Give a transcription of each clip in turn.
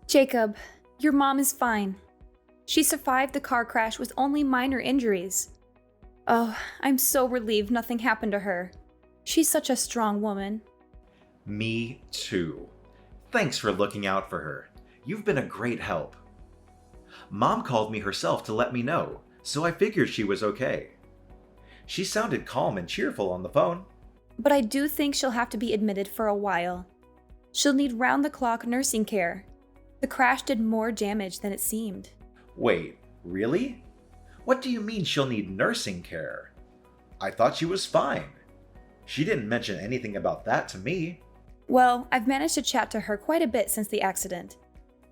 Jacob, your mom is fine. She survived the car crash with only minor injuries. Oh, I'm so relieved nothing happened to her. She's such a strong woman. Me too. Thanks for looking out for her. You've been a great help. Mom called me herself to let me know, so I figured she was okay. She sounded calm and cheerful on the phone. But I do think she'll have to be admitted for a while. She'll need round-the-clock nursing care. The crash did more damage than it seemed. Wait, really? What do you mean she'll need nursing care? I thought she was fine. She didn't mention anything about that to me. Well, I've managed to chat to her quite a bit since the accident.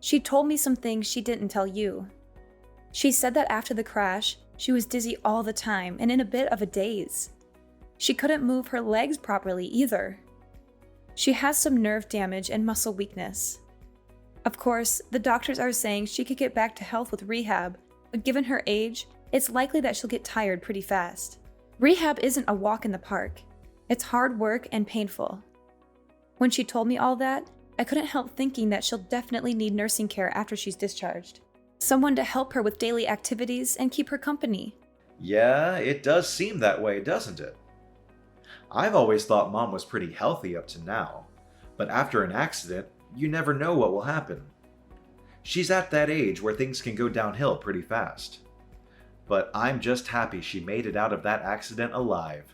She told me some things she didn't tell you. She said that after the crash, she was dizzy all the time and in a bit of a daze. She couldn't move her legs properly either. She has some nerve damage and muscle weakness. Of course, the doctors are saying she could get back to health with rehab, but given her age, it's likely that she'll get tired pretty fast. Rehab isn't a walk in the park. It's hard work and painful. When she told me all that, I couldn't help thinking that she'll definitely need nursing care after she's discharged. Someone to help her with daily activities and keep her company. Yeah, it does seem that way, doesn't it? I've always thought Mom was pretty healthy up to now, but after an accident, you never know what will happen. She's at that age where things can go downhill pretty fast. But I'm just happy she made it out of that accident alive.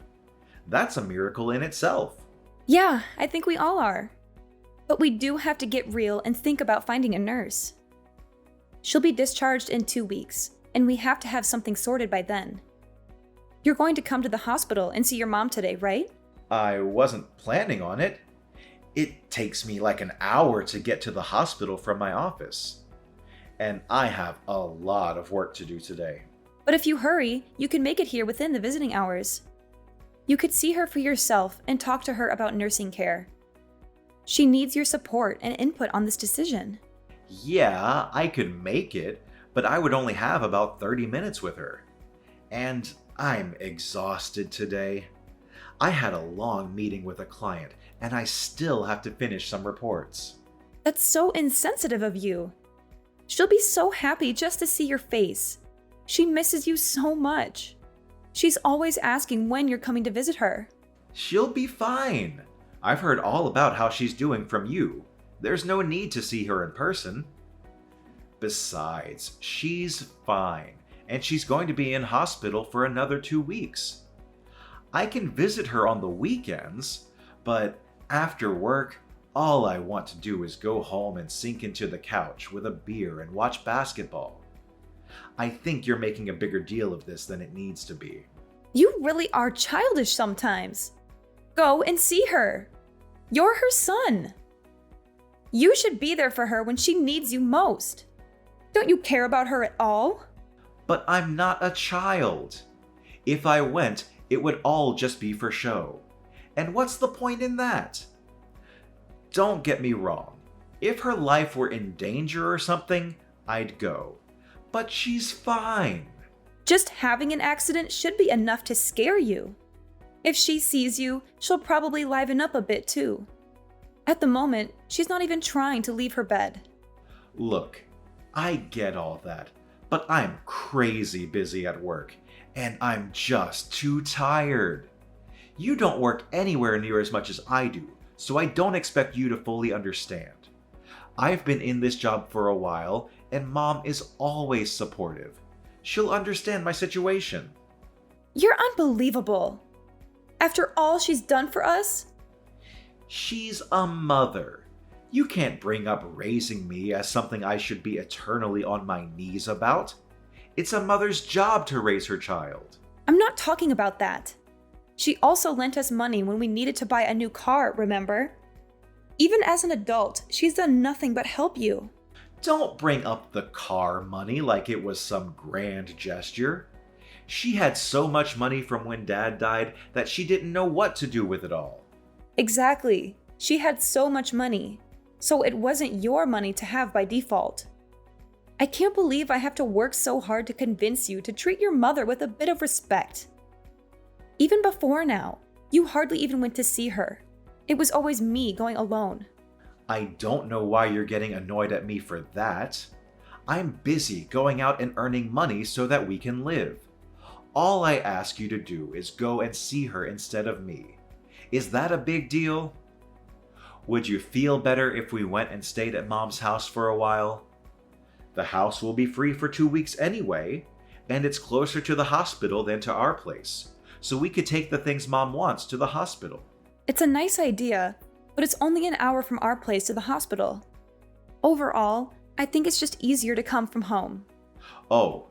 That's a miracle in itself. Yeah, I think we all are. But we do have to get real and think about finding a nurse. She'll be discharged in 2 weeks, and we have to have something sorted by then. You're going to come to the hospital and see your mom today, right? I wasn't planning on it. It takes me like an hour to get to the hospital from my office. And I have a lot of work to do today. But if you hurry, you can make it here within the visiting hours. You could see her for yourself and talk to her about nursing care. She needs your support and input on this decision. Yeah, I could make it, but I would only have about 30 minutes with her. And I'm exhausted today. I had a long meeting with a client, and I still have to finish some reports. That's so insensitive of you. She'll be so happy just to see your face. She misses you so much. She's always asking when you're coming to visit her. She'll be fine. I've heard all about how she's doing from you. There's no need to see her in person. Besides, she's fine, and she's going to be in hospital for another 2 weeks. I can visit her on the weekends, but after work, all I want to do is go home and sink into the couch with a beer and watch basketball. I think you're making a bigger deal of this than it needs to be. You really are childish sometimes. Go and see her. You're her son. You should be there for her when she needs you most. Don't you care about her at all? But I'm not a child. If I went, it would all just be for show. And what's the point in that? Don't get me wrong. If her life were in danger or something, I'd go. But she's fine. Just having an accident should be enough to scare you. If she sees you, she'll probably liven up a bit too. At the moment, she's not even trying to leave her bed. Look, I get all that, but I'm crazy busy at work, and I'm just too tired. You don't work anywhere near as much as I do, so I don't expect you to fully understand. I've been in this job for a while, and Mom is always supportive. She'll understand my situation. You're unbelievable. After all she's done for us? She's a mother. You can't bring up raising me as something I should be eternally on my knees about. It's a mother's job to raise her child. I'm not talking about that. She also lent us money when we needed to buy a new car, remember? Even as an adult, she's done nothing but help you. Don't bring up the car money like it was some grand gesture. She had so much money from when Dad died that she didn't know what to do with it all. Exactly. She had so much money, so it wasn't your money to have by default. I can't believe I have to work so hard to convince you to treat your mother with a bit of respect. Even before now, you hardly even went to see her. It was always me going alone. I don't know why you're getting annoyed at me for that. I'm busy going out and earning money so that we can live. All I ask you to do is go and see her instead of me. Is that a big deal? Would you feel better if we went and stayed at Mom's house for a while? The house will be free for 2 weeks anyway, and it's closer to the hospital than to our place, so we could take the things Mom wants to the hospital. It's a nice idea, but it's only an hour from our place to the hospital. Overall, I think it's just easier to come from home. Oh,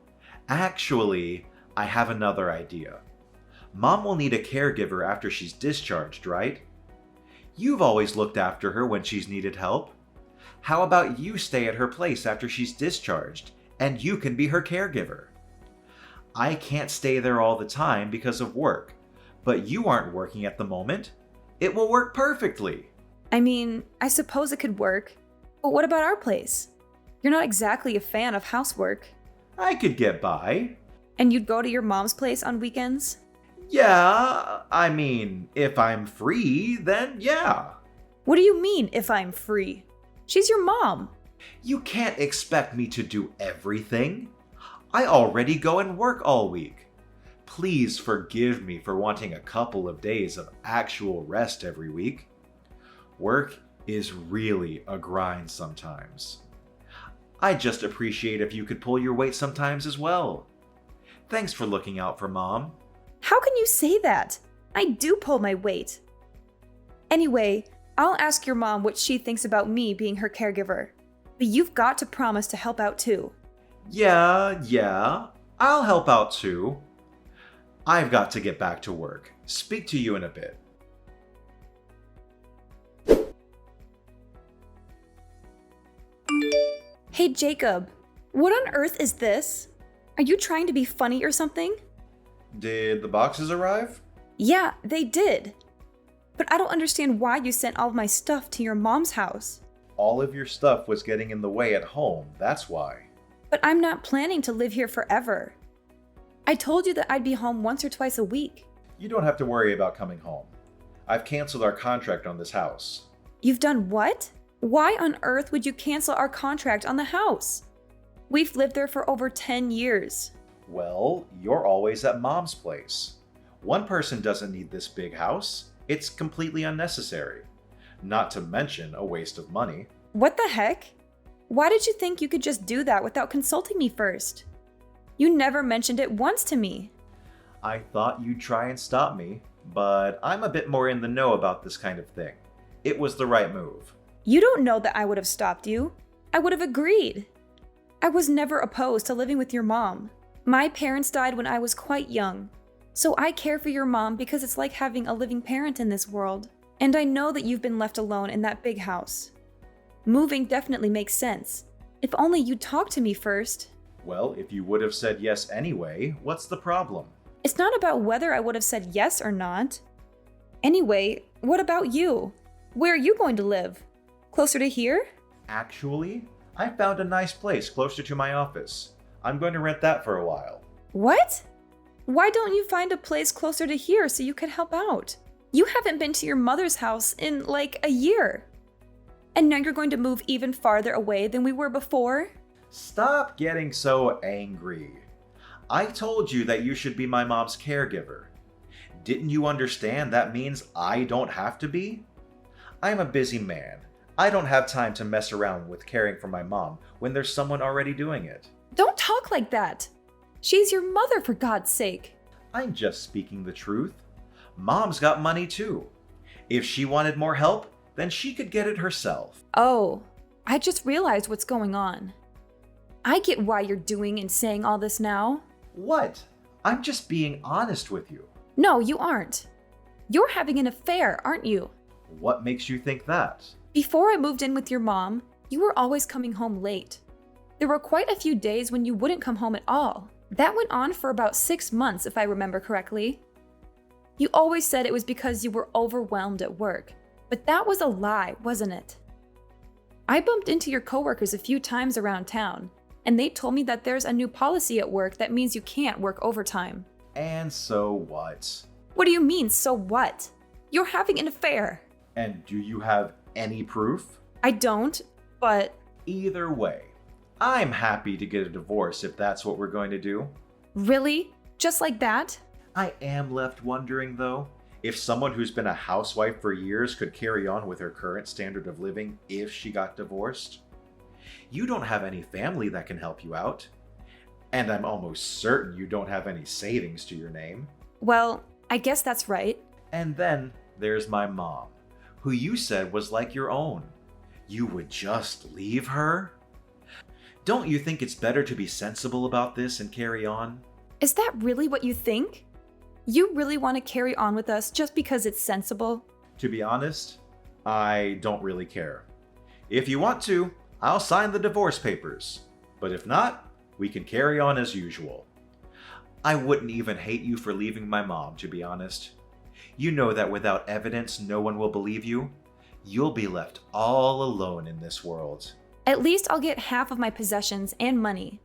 actually, I have another idea. Mom will need a caregiver after she's discharged, right? You've always looked after her when she's needed help. How about you stay at her place after she's discharged, and you can be her caregiver? I can't stay there all the time because of work, but you aren't working at the moment. It will work perfectly. I mean, I suppose it could work, but what about our place? You're not exactly a fan of housework. I could get by. And you'd go to your mom's place on weekends? Yeah, I mean, if I'm free, then yeah. What do you mean, if I'm free? She's your mom. You can't expect me to do everything. I already go and work all week. Please forgive me for wanting a couple of days of actual rest every week. Work is really a grind sometimes. I just appreciate if you could pull your weight sometimes as well. Thanks for looking out for Mom. How can you say that? I do pull my weight. Anyway, I'll ask your mom what she thinks about me being her caregiver. But you've got to promise to help out too. Yeah, I'll help out too. I've got to get back to work. Speak to you in a bit. Hey Jacob, what on earth is this? Are you trying to be funny or something? Did the boxes arrive? Yeah, they did. But I don't understand why you sent all of my stuff to your mom's house. All of your stuff was getting in the way at home, that's why. But I'm not planning to live here forever. I told you that I'd be home once or twice a week. You don't have to worry about coming home. I've canceled our contract on this house. You've done what? Why on earth would you cancel our contract on the house? We've lived there for over 10 years. Well, you're always at Mom's place. One person doesn't need this big house. It's completely unnecessary. Not to mention a waste of money. What the heck? Why did you think you could just do that without consulting me first? You never mentioned it once to me. I thought you'd try and stop me, but I'm a bit more in the know about this kind of thing. It was the right move. You don't know that I would have stopped you. I would have agreed. I was never opposed to living with your mom. My parents died when I was quite young, so I care for your mom because it's like having a living parent in this world. And I know that you've been left alone in that big house. Moving definitely makes sense. If only you'd talk to me first. Well, if you would have said yes anyway, what's the problem? It's not about whether I would have said yes or not. Anyway, what about you? Where are you going to live? Closer to here? Actually, I found a nice place closer to my office. I'm going to rent that for a while. What? Why don't you find a place closer to here so you could help out? You haven't been to your mother's house in like a year. And now you're going to move even farther away than we were before? Stop getting so angry. I told you that you should be my mom's caregiver. Didn't you understand that means I don't have to be? I'm a busy man. I don't have time to mess around with caring for my mom when there's someone already doing it. Don't talk like that. She's your mother, for God's sake. I'm just speaking the truth. Mom's got money too. If she wanted more help, then she could get it herself. Oh, I just realized what's going on. I get why you're doing and saying all this now. What? I'm just being honest with you. No, you aren't. You're having an affair, aren't you? What makes you think that? Before I moved in with your mom, you were always coming home late. There were quite a few days when you wouldn't come home at all. That went on for about 6 months, if I remember correctly. You always said it was because you were overwhelmed at work, but that was a lie, wasn't it? I bumped into your coworkers a few times around town, and they told me that there's a new policy at work that means you can't work overtime. And so what? What do you mean, so what? You're having an affair. And do you have any proof? I don't, but Either way, I'm happy to get a divorce if that's what we're going to do. really? Just like that? I am left wondering, though, if someone who's been a housewife for years could carry on with her current standard of living if she got divorced. You don't have any family that can help you out. And I'm almost certain you don't have any savings to your name. Well, I guess that's right. And then there's my mom, who you said was like your own. You would just leave her? Don't you think it's better to be sensible about this and carry on? Is that really what you think? You really want to carry on with us just because it's sensible? To be honest, I don't really care. If you want to, I'll sign the divorce papers. But if not, we can carry on as usual. I wouldn't even hate you for leaving my mom, to be honest. You know that without evidence, no one will believe you. You'll be left all alone in this world. At least I'll get half of my possessions and money.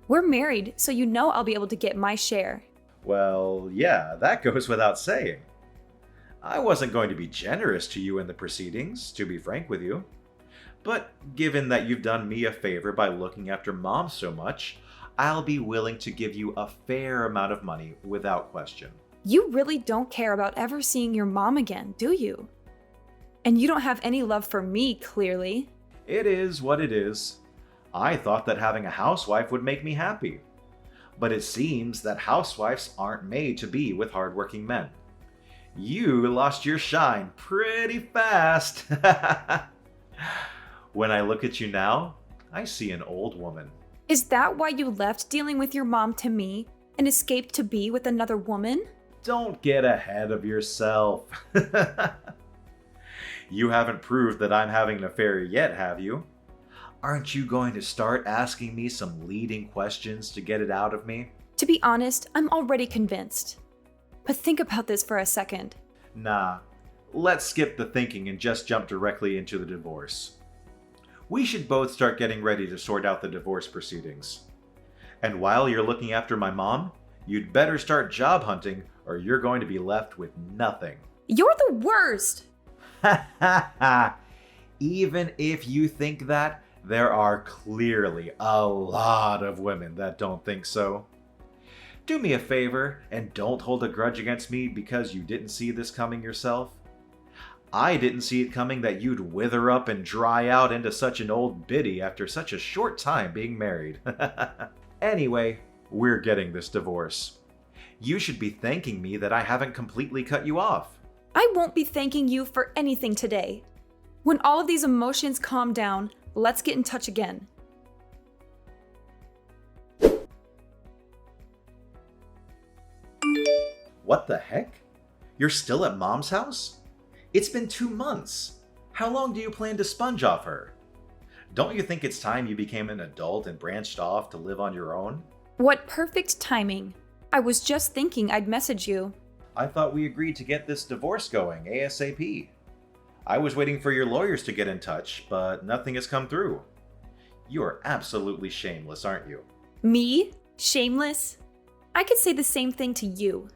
We're married, so you know I'll be able to get my share. Well, yeah, that goes without saying. I wasn't going to be generous to you in the proceedings, to be frank with you. But given that you've done me a favor by looking after Mom so much, I'll be willing to give you a fair amount of money without question. You really don't care about ever seeing your mom again, do you? And you don't have any love for me, clearly. It is what it is. I thought that having a housewife would make me happy. But it seems that housewives aren't made to be with hardworking men. You lost your shine pretty fast. When I look at you now, I see an old woman. Is that why you left dealing with your mom to me and escaped to be with another woman? Don't get ahead of yourself. You haven't proved that I'm having an affair yet, have you? Aren't you going to start asking me some leading questions to get it out of me? To be honest, I'm already convinced. But think about this for a second. Nah, let's skip the thinking and just jump directly into the divorce. We should both start getting ready to sort out the divorce proceedings. And while you're looking after my mom, you'd better start job hunting or you're going to be left with nothing. You're the worst! Ha ha ha! Even if you think that, there are clearly a lot of women that don't think so. Do me a favor and don't hold a grudge against me because you didn't see this coming yourself. I didn't see it coming that you'd wither up and dry out into such an old biddy after such a short time being married. Anyway, we're getting this divorce. You should be thanking me that I haven't completely cut you off. I won't be thanking you for anything today. When all of these emotions calm down, let's get in touch again. What the heck? You're still at Mom's house? It's been 2 months. How long do you plan to sponge off her? Don't you think it's time you became an adult and branched off to live on your own? What perfect timing. I was just thinking I'd message you. I thought we agreed to get this divorce going ASAP. I was waiting for your lawyers to get in touch, but nothing has come through. You are absolutely shameless, aren't you? Me? Shameless? I could say the same thing to you.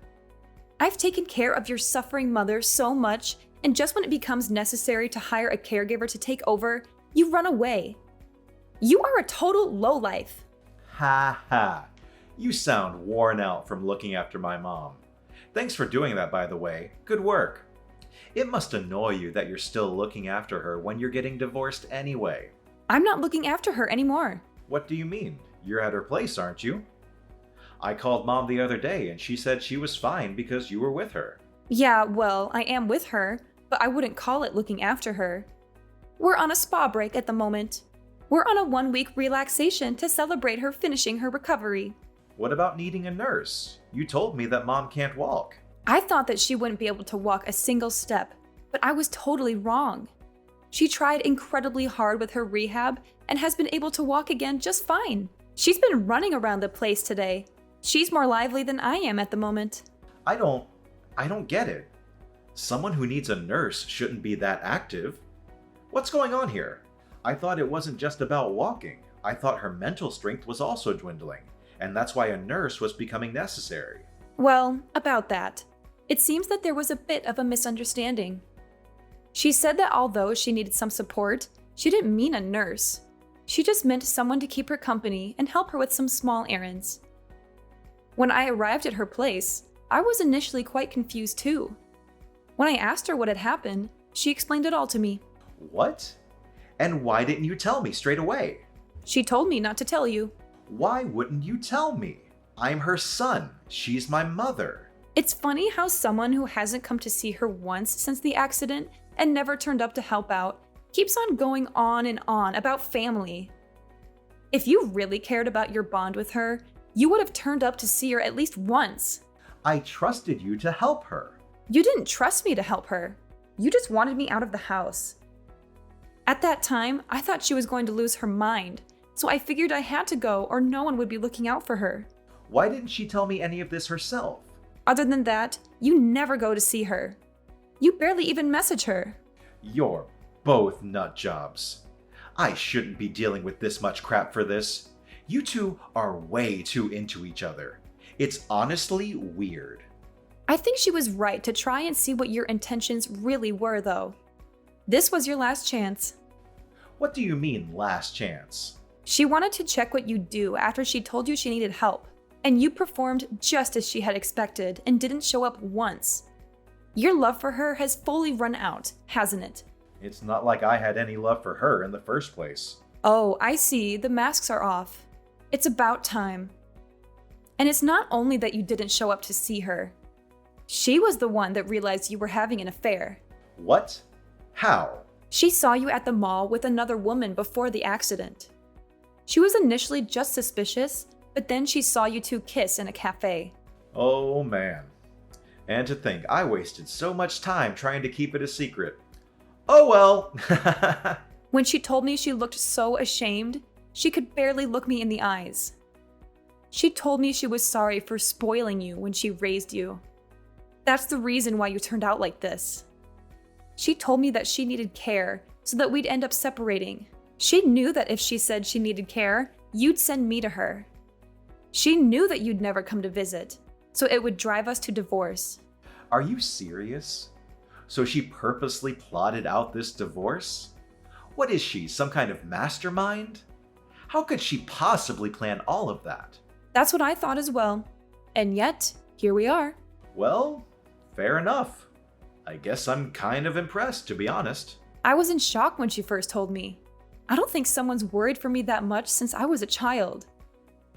I've taken care of your suffering mother so much, and just when it becomes necessary to hire a caregiver to take over, you run away. You are a total lowlife. Ha ha. You sound worn out from looking after my mom. Thanks for doing that, by the way. Good work. It must annoy you that you're still looking after her when you're getting divorced anyway. I'm not looking after her anymore. What do you mean? You're at her place, aren't you? I called Mom the other day and she said she was fine because you were with her. Yeah, well, I am with her, but I wouldn't call it looking after her. We're on a spa break at the moment. We're on a 1-week relaxation to celebrate her finishing her recovery. What about needing a nurse? You told me that Mom can't walk. I thought that she wouldn't be able to walk a single step, but I was totally wrong. She tried incredibly hard with her rehab and has been able to walk again just fine. She's been running around the place today. She's more lively than I am at the moment. I don't get it. Someone who needs a nurse shouldn't be that active. What's going on here? I thought it wasn't just about walking. I thought her mental strength was also dwindling, and that's why a nurse was becoming necessary. Well, about that. It seems that there was a bit of a misunderstanding. She said that although she needed some support, She didn't mean a nurse. She just meant someone to keep her company and help her with some small errands. When I arrived at her place, I was initially quite confused too. When I asked her what had happened, she explained it all to me. What? And why didn't you tell me straight away? She told me not to tell you. Why wouldn't you tell me? I'm her son. She's my mother. It's funny how someone who hasn't come to see her once since the accident and never turned up to help out keeps on going on and on about family. If you really cared about your bond with her, you would have turned up to see her at least once. I trusted you to help her. You didn't trust me to help her. You just wanted me out of the house. At that time, I thought she was going to lose her mind, so I figured I had to go or no one would be looking out for her. Why didn't she tell me any of this herself? Other than that, you never go to see her. You barely even message her. You're both nut jobs. I shouldn't be dealing with this much crap for this. You two are way too into each other. It's honestly weird. I think she was right to try and see what your intentions really were, though. This was your last chance. What do you mean, last chance? She wanted to check what you'd do after she told you she needed help, and you performed just as she had expected and didn't show up once. Your love for her has fully run out, hasn't it? It's not like I had any love for her in the first place. Oh, I see. The masks are off. It's about time. And it's not only that you didn't show up to see her. She was the one that realized you were having an affair. What? How? She saw you at the mall with another woman before the accident. She was initially just suspicious, but then she saw you two kiss in a cafe. Oh man. And to think I wasted so much time trying to keep it a secret. Oh well. When she told me she looked so ashamed, she could barely look me in the eyes. She told me she was sorry for spoiling you when she raised you. That's the reason why you turned out like this. She told me that she needed care so that we'd end up separating. She knew that if she said she needed care, you'd send me to her. She knew that you'd never come to visit, so it would drive us to divorce. Are you serious? So she purposely plotted out this divorce? What is she, some kind of mastermind? How could she possibly plan all of that? That's what I thought as well. And yet, here we are. Well, fair enough. I guess I'm kind of impressed, to be honest. I was in shock when she first told me. I don't think someone's worried for me that much since I was a child.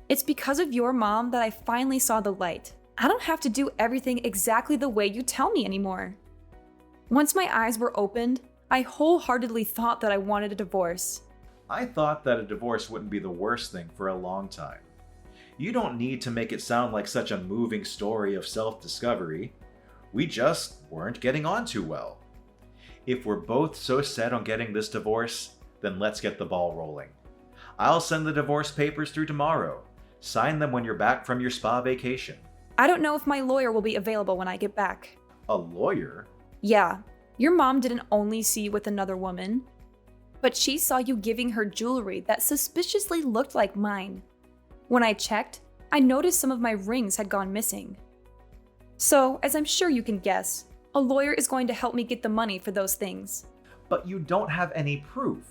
It's because of your mom that I finally saw the light. I don't have to do everything exactly the way you tell me anymore. Once my eyes were opened, I wholeheartedly thought that I wanted a divorce. I thought that a divorce wouldn't be the worst thing for a long time. You don't need to make it sound like such a moving story of self-discovery. We just weren't getting on too well. If we're both so set on getting this divorce, then let's get the ball rolling. I'll send the divorce papers through tomorrow. Sign them when you're back from your spa vacation. I don't know if my lawyer will be available when I get back. A lawyer? Yeah, your mom didn't only see you with another woman, but she saw you giving her jewelry that suspiciously looked like mine. When I checked, I noticed some of my rings had gone missing. So, as I'm sure you can guess, a lawyer is going to help me get the money for those things. But you don't have any proof.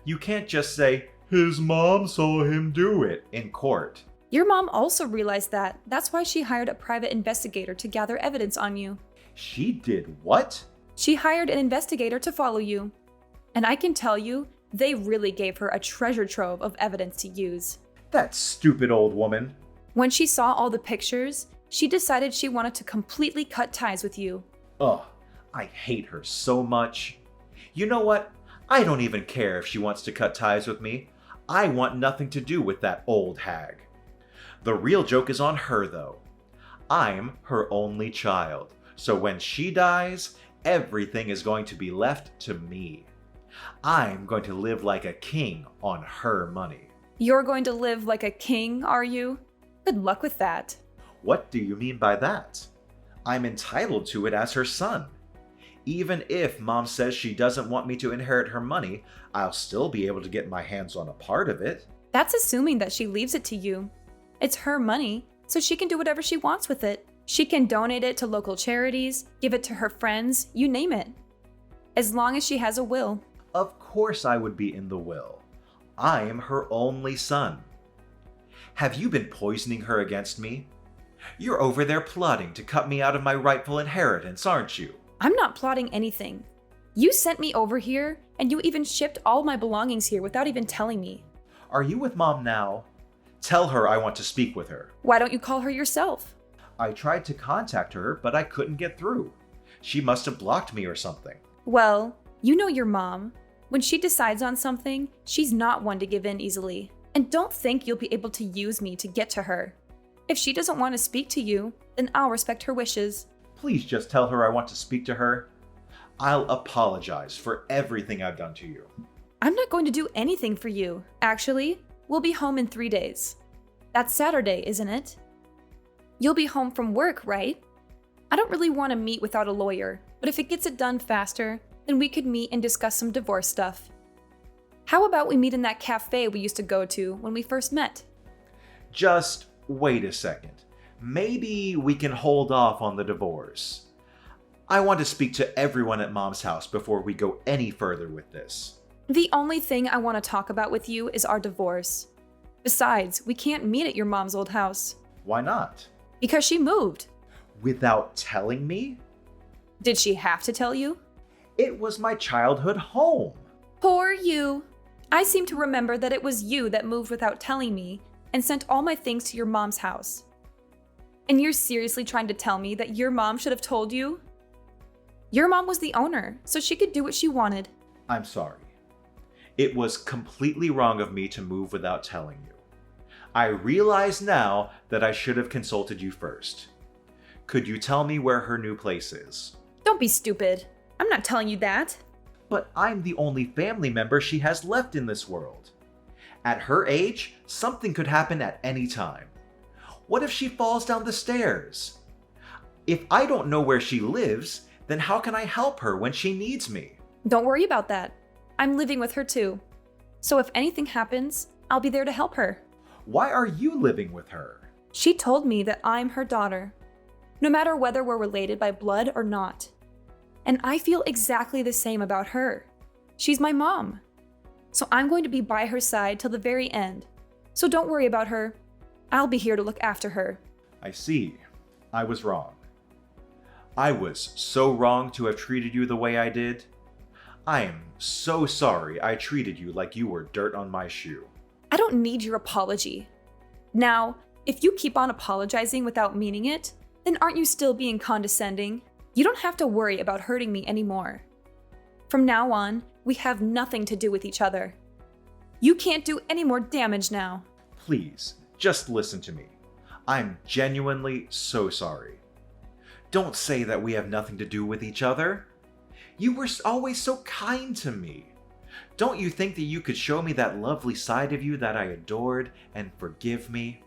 You can't just say, his mom saw him do it in court. Your mom also realized that. That's why she hired a private investigator to gather evidence on you. She did what? She hired an investigator to follow you. And I can tell you, they really gave her a treasure trove of evidence to use. That stupid old woman. When she saw all the pictures, she decided she wanted to completely cut ties with you. Ugh, I hate her so much. You know what? I don't even care if she wants to cut ties with me. I want nothing to do with that old hag. The real joke is on her, though. I'm her only child, so when she dies, everything is going to be left to me. I'm going to live like a king on her money. You're going to live like a king, are you? Good luck with that. What do you mean by that? I'm entitled to it as her son. Even if Mom says she doesn't want me to inherit her money, I'll still be able to get my hands on a part of it. That's assuming that she leaves it to you. It's her money, so she can do whatever she wants with it. She can donate it to local charities, give it to her friends, you name it. As long as she has a will. Of course I would be in the will. I am her only son. Have you been poisoning her against me? You're over there plotting to cut me out of my rightful inheritance, aren't you? I'm not plotting anything. You sent me over here, and you even shipped all my belongings here without even telling me. Are you with Mom now? Tell her I want to speak with her. Why don't you call her yourself? I tried to contact her, but I couldn't get through. She must have blocked me or something. Well, you know your mom. When she decides on something, she's not one to give in easily. And don't think you'll be able to use me to get to her. If she doesn't want to speak to you, then I'll respect her wishes. Please just tell her I want to speak to her. I'll apologize for everything I've done to you. I'm not going to do anything for you. Actually, we'll be home in 3 days. That's Saturday, isn't it? You'll be home from work, right? I don't really want to meet without a lawyer, but if it gets it done faster, then we could meet and discuss some divorce stuff. How about we meet in that cafe we used to go to when we first met? Just wait a second. Maybe we can hold off on the divorce. I want to speak to everyone at Mom's house before we go any further with this. The only thing I want to talk about with you is our divorce. Besides, we can't meet at your mom's old house. Why not? Because she moved. Without telling me? Did she have to tell you? It was my childhood home. Poor you. I seem to remember that it was you that moved without telling me and sent all my things to your mom's house. And you're seriously trying to tell me that your mom should have told you? Your mom was the owner, so she could do what she wanted. I'm sorry. It was completely wrong of me to move without telling you. I realize now that I should have consulted you first. Could you tell me where her new place is? Don't be stupid. I'm not telling you that. But I'm the only family member she has left in this world. At her age, something could happen at any time. What if she falls down the stairs? If I don't know where she lives, then how can I help her when she needs me? Don't worry about that. I'm living with her too. So if anything happens, I'll be there to help her. Why are you living with her? She told me that I'm her daughter, no matter whether we're related by blood or not. And I feel exactly the same about her. She's my mom. So I'm going to be by her side till the very end. So don't worry about her. I'll be here to look after her. I see. I was wrong. I was so wrong to have treated you the way I did. I am so sorry I treated you like you were dirt on my shoe. I don't need your apology. Now, if you keep on apologizing without meaning it, then aren't you still being condescending? You don't have to worry about hurting me anymore. From now on, we have nothing to do with each other. You can't do any more damage now. Please, just listen to me. I'm genuinely so sorry. Don't say that we have nothing to do with each other. You were always so kind to me. Don't you think that you could show me that lovely side of you that I adored and forgive me?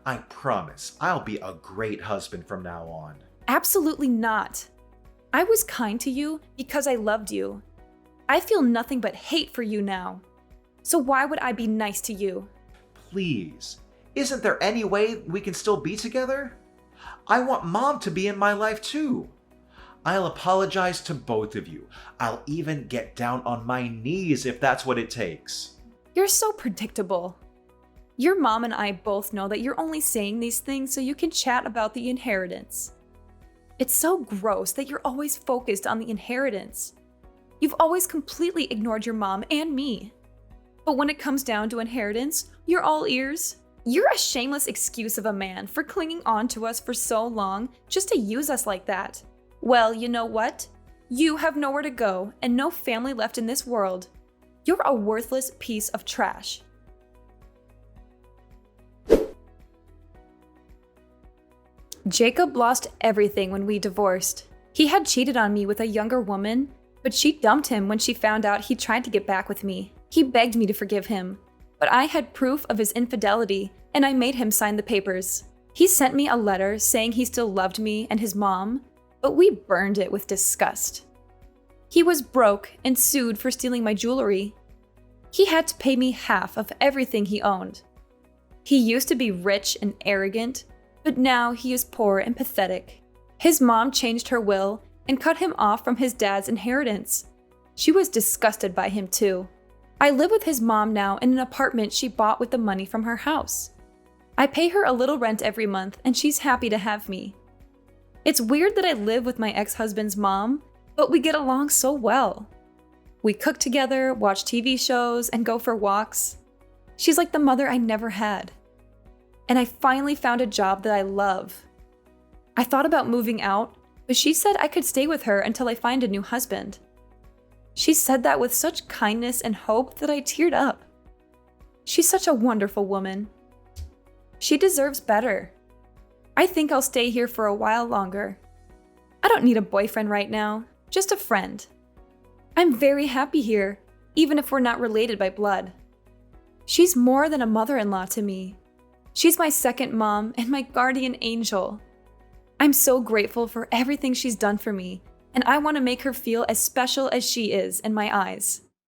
I promise I'll be a great husband from now on. Absolutely not. I was kind to you because I loved you. I feel nothing but hate for you now. So why would I be nice to you? Please, isn't there any way we can still be together? I want Mom to be in my life too. I'll apologize to both of you. I'll even get down on my knees if that's what it takes. You're so predictable. Your mom and I both know that you're only saying these things so you can chat about the inheritance. It's so gross that you're always focused on the inheritance. You've always completely ignored your mom and me. But when it comes down to inheritance, you're all ears. You're a shameless excuse of a man for clinging on to us for so long just to use us like that. Well, you know what? You have nowhere to go and no family left in this world. You're a worthless piece of trash. Jacob lost everything when we divorced. He had cheated on me with a younger woman, but she dumped him when she found out he tried to get back with me. He begged me to forgive him, but I had proof of his infidelity and I made him sign the papers. He sent me a letter saying he still loved me and his mom, but we burned it with disgust. He was broke and sued for stealing my jewelry. He had to pay me half of everything he owned. He used to be rich and arrogant, but now he is poor and pathetic. His mom changed her will and cut him off from his dad's inheritance. She was disgusted by him too. I live with his mom now in an apartment she bought with the money from her house. I pay her a little rent every month, and she's happy to have me. It's weird that I live with my ex-husband's mom, but we get along so well. We cook together, watch TV shows, and go for walks. She's like the mother I never had. And I finally found a job that I love. I thought about moving out, but she said I could stay with her until I find a new husband. She said that with such kindness and hope that I teared up. She's such a wonderful woman. She deserves better. I think I'll stay here for a while longer. I don't need a boyfriend right now, just a friend. I'm very happy here, even if we're not related by blood. She's more than a mother-in-law to me. She's my second mom and my guardian angel. I'm so grateful for everything she's done for me, and I want to make her feel as special as she is in my eyes.